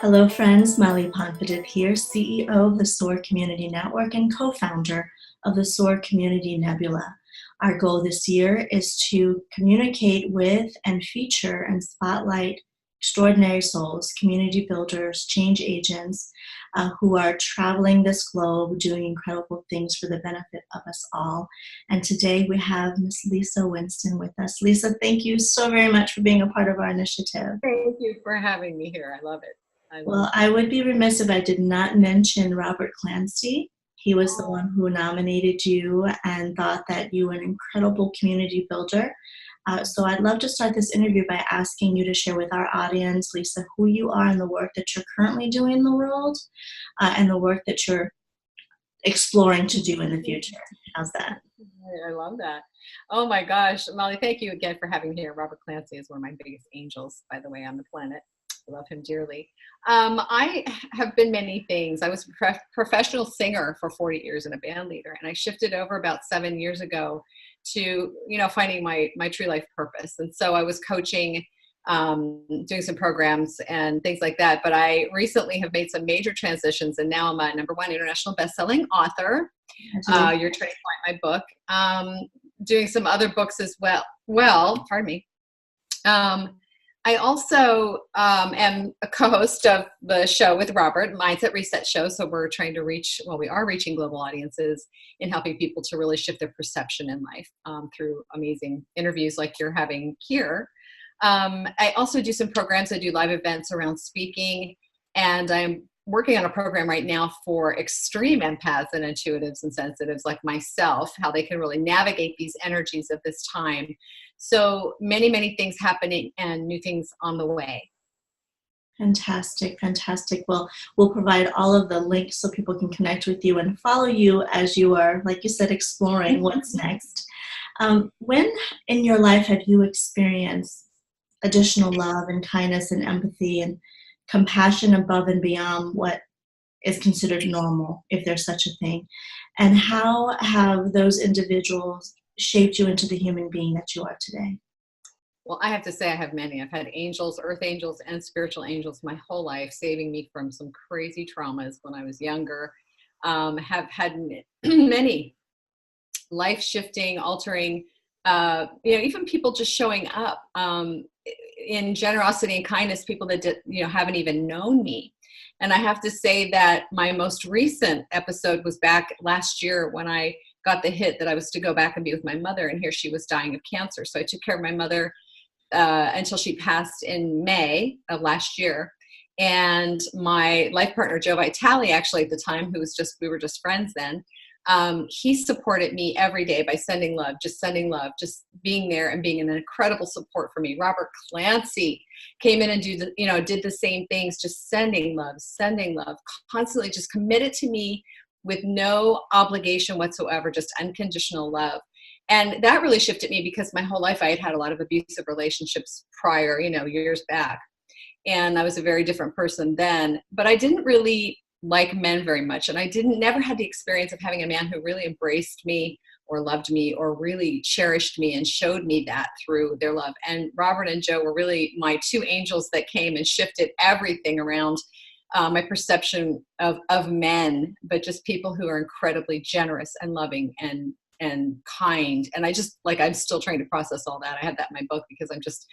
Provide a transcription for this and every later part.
Hello friends, Molly Ponfidith here, CEO of the SOAR Community Network and co-founder of the SOAR Community Nebula. Our goal this year is to communicate with and feature and spotlight extraordinary souls, community builders, change agents who are traveling this globe, doing incredible things for the benefit of us all. And today we have Miss Lisa Winston with us. Lisa, thank you so very much for being a part of our initiative. Thank you for having me here. I love it. Well, I would be remiss if I did not mention Robert Clancy. He was the one who nominated you and thought that you were an incredible community builder. So I'd love to start this interview by asking you to share with our audience, Lisa, who you are and the work that you're currently doing in the world and the work that you're exploring to do in the future. How's that? I love that. Oh my gosh, Molly, thank you again for having me here. Robert Clancy is one of my biggest angels, by the way, on the planet. I love him dearly. I have been many things. I was a professional singer for 40 years and a band leader, and I shifted over about 7 years ago to, finding my true life purpose. And so I was coaching, doing some programs and things like that. But I recently have made some major transitions, and now I'm a #1 international bestselling author. Your Turning Point, my book. Doing some other books as well. Pardon me. I also am a co-host of the show with Robert, Mindset Reset Show. So we're trying to we are reaching global audiences in helping people to really shift their perception in life through amazing interviews like you're having here. I also do some programs. I do live events around speaking, and I'm working on a program right now for extreme empaths and intuitives and sensitives like myself, how they can really navigate these energies of this time. So many, many things happening and new things on the way. Fantastic, fantastic. Well, we'll provide all of the links so people can connect with you and follow you as you are, like you said, exploring what's next. When in your life have you experienced additional love and kindness and empathy and compassion above and beyond what is considered normal, if there's such a thing? And how have those individuals shaped you into the human being that you are today? Well, I have to say I have many. I've had angels, earth angels, and spiritual angels my whole life, saving me from some crazy traumas when I was younger. Have had many life-shifting, altering, even people just showing up in generosity and kindness, people that haven't even known me. And I have to say that my most recent episode was back last year when I got the hit that I was to go back and be with my mother, and here she was dying of cancer. So I took care of my mother until she passed in May of last year. And my life partner, Joe Vitale, actually at the time, we were just friends then, he supported me every day by sending love, just being there and being an incredible support for me. Robert Clancy came in and did the same things, just sending love, constantly just committed to me with no obligation whatsoever, just unconditional love. And that really shifted me because my whole life I had a lot of abusive relationships prior, years back. And I was a very different person then, but I didn't really like men very much. And I never had the experience of having a man who really embraced me or loved me or really cherished me and showed me that through their love. And Robert and Joe were really my two angels that came and shifted everything around my perception of men, but just people who are incredibly generous and loving and kind. And I'm still trying to process all that. I have that in my book because I'm just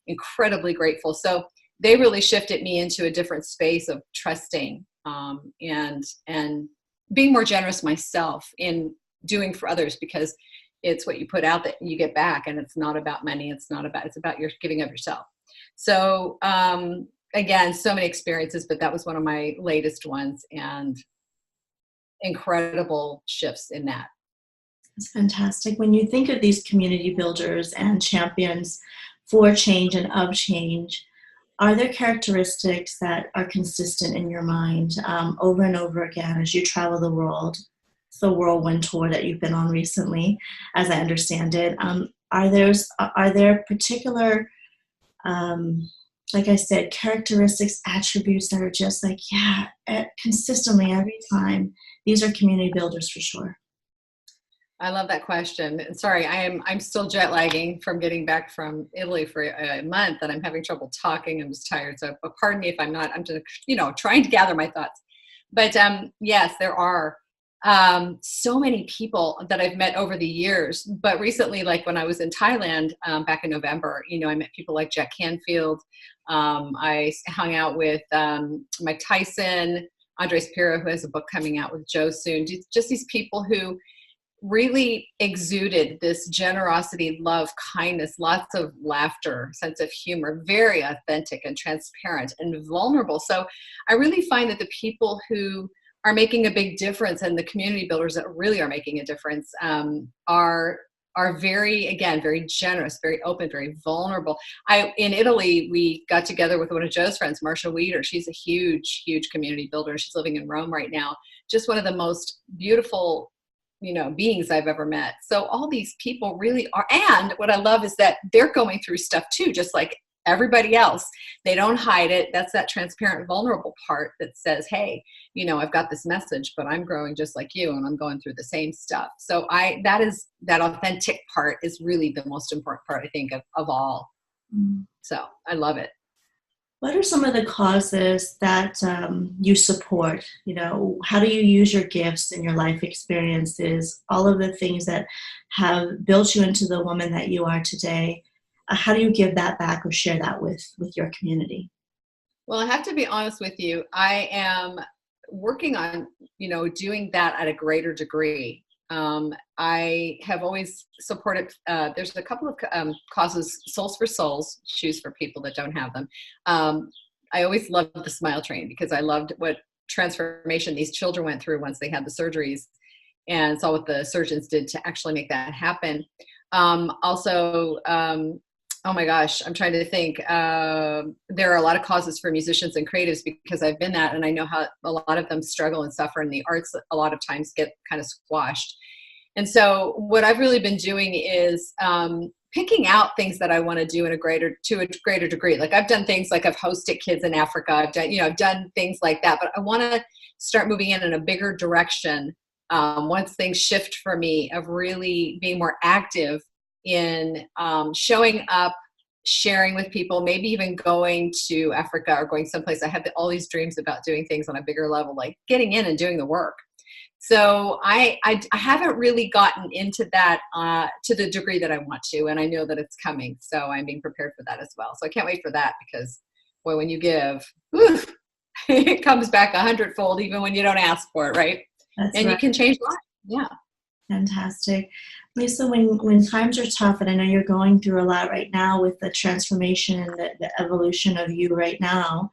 incredibly grateful. So they really shifted me into a different space of trusting and being more generous myself in doing for others, because it's what you put out that you get back, and it's not about money. It's about your giving of yourself. So again, so many experiences, but that was one of my latest ones, and incredible shifts in that. It's fantastic. When you think of these community builders and champions for change and of change, are there characteristics that are consistent in your mind over and over again as you travel the world? It's the whirlwind tour that you've been on recently, as I understand it. Are there particular, like I said, characteristics, attributes that are just like, consistently every time, these are community builders for sure? I love that question. And sorry, I'm still jet lagging from getting back from Italy for a month, and I'm having trouble talking. I'm just tired. So pardon me if I'm not. I'm just trying to gather my thoughts. But yes, there are so many people that I've met over the years. But recently, like when I was in Thailand back in November, I met people like Jack Canfield. I hung out with Mike Tyson, Andres Pira, who has a book coming out with Joe soon. Just these people who really exuded this generosity, love, kindness, lots of laughter, sense of humor, very authentic and transparent and vulnerable. So I really find that the people who are making a big difference and the community builders that really are making a difference are very, again, very generous, very open, very vulnerable. In Italy, we got together with one of Joe's friends, Marcia Weeder. She's a huge, huge community builder. She's living in Rome right now. Just one of the most beautiful beings I've ever met. So all these people really are, and what I love is that they're going through stuff too, just like everybody else. They don't hide it. That's that transparent, vulnerable part that says, hey, I've got this message, but I'm growing just like you, and I'm going through the same stuff. So that authentic part is really the most important part, I think, of all. So I love it. What are some of the causes that you support? How do you use your gifts and your life experiences, all of the things that have built you into the woman that you are today? How do you give that back or share that with your community? Well, I have to be honest with you. I am working on, doing that at a greater degree. I have always supported, there's a couple of causes, Souls for Souls, shoes for people that don't have them. I always loved the Smile Train because I loved what transformation these children went through once they had the surgeries, and saw what the surgeons did to actually make that happen. Also, oh my gosh, I'm trying to think. There are a lot of causes for musicians and creatives because I've been that, and I know how a lot of them struggle and suffer, and the arts a lot of times get kind of squashed. And so what I've really been doing is picking out things that I want to do to a greater degree. Like I've done things like I've hosted kids in Africa. I've done things like that, but I want to start moving in a bigger direction once things shift for me, of really being more active in showing up, sharing with people, maybe even going to Africa or going someplace. I have all these dreams about doing things on a bigger level, like getting in and doing the work. So I haven't really gotten into that to the degree that I want to, and I know that it's coming. So I'm being prepared for that as well. So I can't wait for that because, boy, when you give, it comes back 100-fold, even when you don't ask for it, right? That's and right. You can change lives. Yeah. Fantastic. Lisa, when times are tough, and I know you're going through a lot right now with the transformation and the evolution of you right now,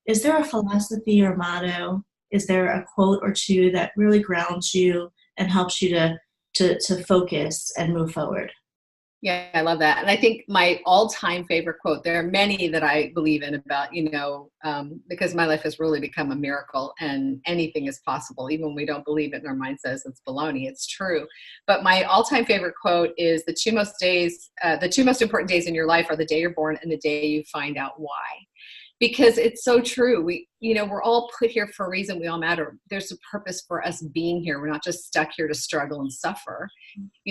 is there a philosophy or motto? Is there a quote or two that really grounds you and helps you to focus and move forward? Yeah, I love that. And I think my all-time favorite quote, there are many that I believe in about, because my life has really become a miracle and anything is possible. Even when we don't believe it and our mind says it's baloney, it's true. But my all-time favorite quote is the two most important days in your life are the day you're born and the day you find out why. Because it's so true. We're all put here for a reason. We all matter. There's a purpose for us being here. We're not just stuck here to struggle and suffer.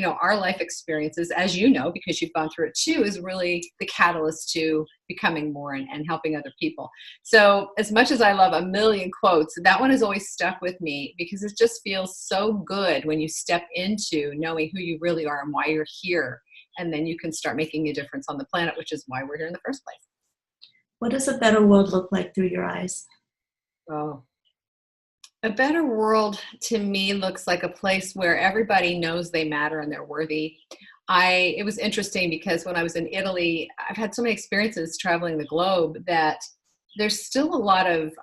Our life experiences, as you know, because you've gone through it too, is really the catalyst to becoming more and helping other people. So as much as I love a million quotes, that one has always stuck with me because it just feels so good when you step into knowing who you really are and why you're here. And then you can start making a difference on the planet, which is why we're here in the first place. What does a better world look like through your eyes? Oh, a better world to me looks like a place where everybody knows they matter and they're worthy. It was interesting because when I was in Italy, I've had so many experiences traveling the globe that there's still a lot of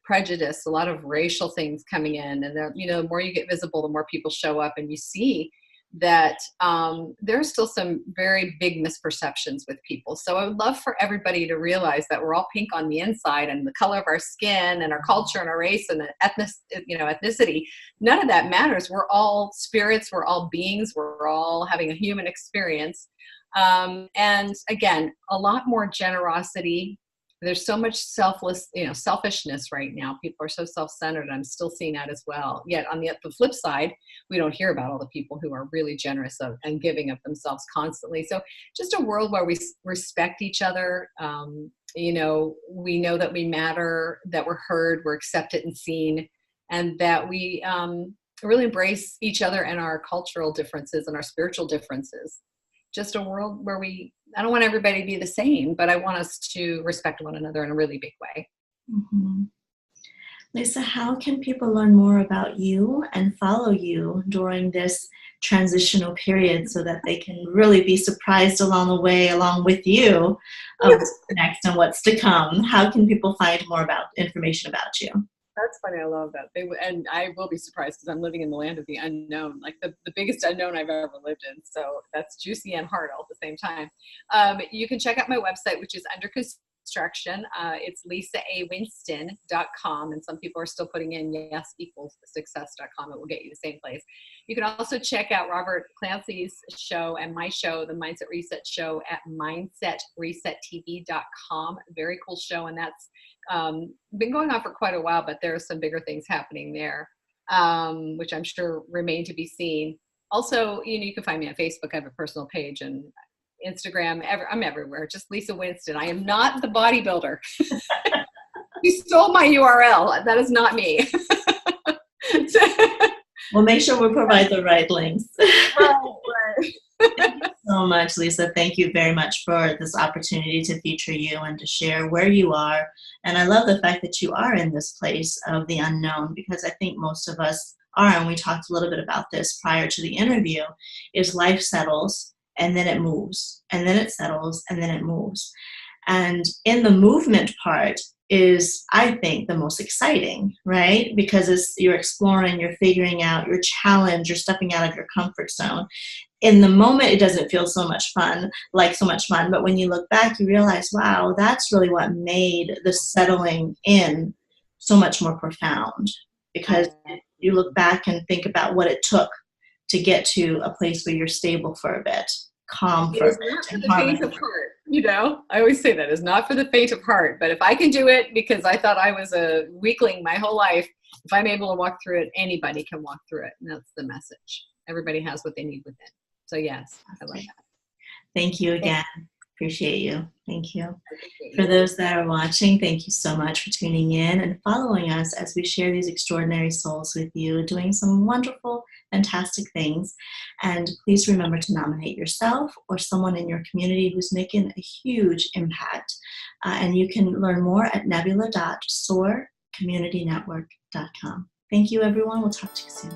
prejudice, a lot of racial things coming in. And the more you get visible, the more people show up, and you see that there are still some very big misperceptions with people. So I would love for everybody to realize that we're all pink on the inside, and the color of our skin and our culture and our race and the ethnicity, none of that matters. We're all spirits, we're all beings, we're all having a human experience. And again, a lot more generosity, There's so much selfishness right now. People are so self-centered. I'm still seeing that as well. Yet on the flip side, we don't hear about all the people who are really generous and giving of themselves constantly. So just a world where we respect each other. We know that we matter, that we're heard, we're accepted and seen, and that we really embrace each other and our cultural differences and our spiritual differences. Just a world where I don't want everybody to be the same, but I want us to respect one another in a really big way. Mm-hmm. Lisa, how can people learn more about you and follow you during this transitional period so that they can really be surprised along the way, along with you, of what's next and what's to come? How can people find more information about you? That's funny. I love that. And I will be surprised because I'm living in the land of the unknown, like the biggest unknown I've ever lived in. So that's juicy and hard all at the same time. You can check out my website, which is under construction. It's lisaawinston.com. And some people are still putting in yes equals success.com. It will get you the same place. You can also check out Robert Clancy's show and my show, the Mindset Reset Show, at mindsetresettv.com. Very cool show. And that's been going on for quite a while, but there are some bigger things happening there, which I'm sure remain to be seen. Also, you can find me on Facebook. I have a personal page, and Instagram. I'm everywhere. Just Lisa Winston. I am not the bodybuilder. You stole my URL. That is not me. We'll make sure we provide the right links. Right. Thank you so much, Lisa. Thank you very much for this opportunity to feature you and to share where you are. And I love the fact that you are in this place of the unknown, because I think most of us are, and we talked a little bit about this prior to the interview, is life settles and then it moves, and then it settles and then it moves. And in the movement part is, I think, the most exciting, right? Because you're exploring, you're figuring out, you're challenged, you're stepping out of your comfort zone. In the moment, it doesn't feel so much fun, but when you look back, you realize, wow, that's really what made the settling in so much more profound. Because you look back and think about what it took to get to a place where you're stable for a bit, calm for a bit. Not for the faint of heart, I always say that is not for the faint of heart. But if I can do it because I thought I was a weakling my whole life, if I'm able to walk through it, anybody can walk through it. And that's the message. Everybody has what they need within. So yes, I love that. Thank you again. Appreciate you. Thank you. For those that are watching, thank you so much for tuning in and following us as we share these extraordinary souls with you, doing some wonderful, fantastic things. And please remember to nominate yourself or someone in your community who's making a huge impact. And you can learn more at nebula.soarcommunitynetwork.com. Thank you, everyone. We'll talk to you soon.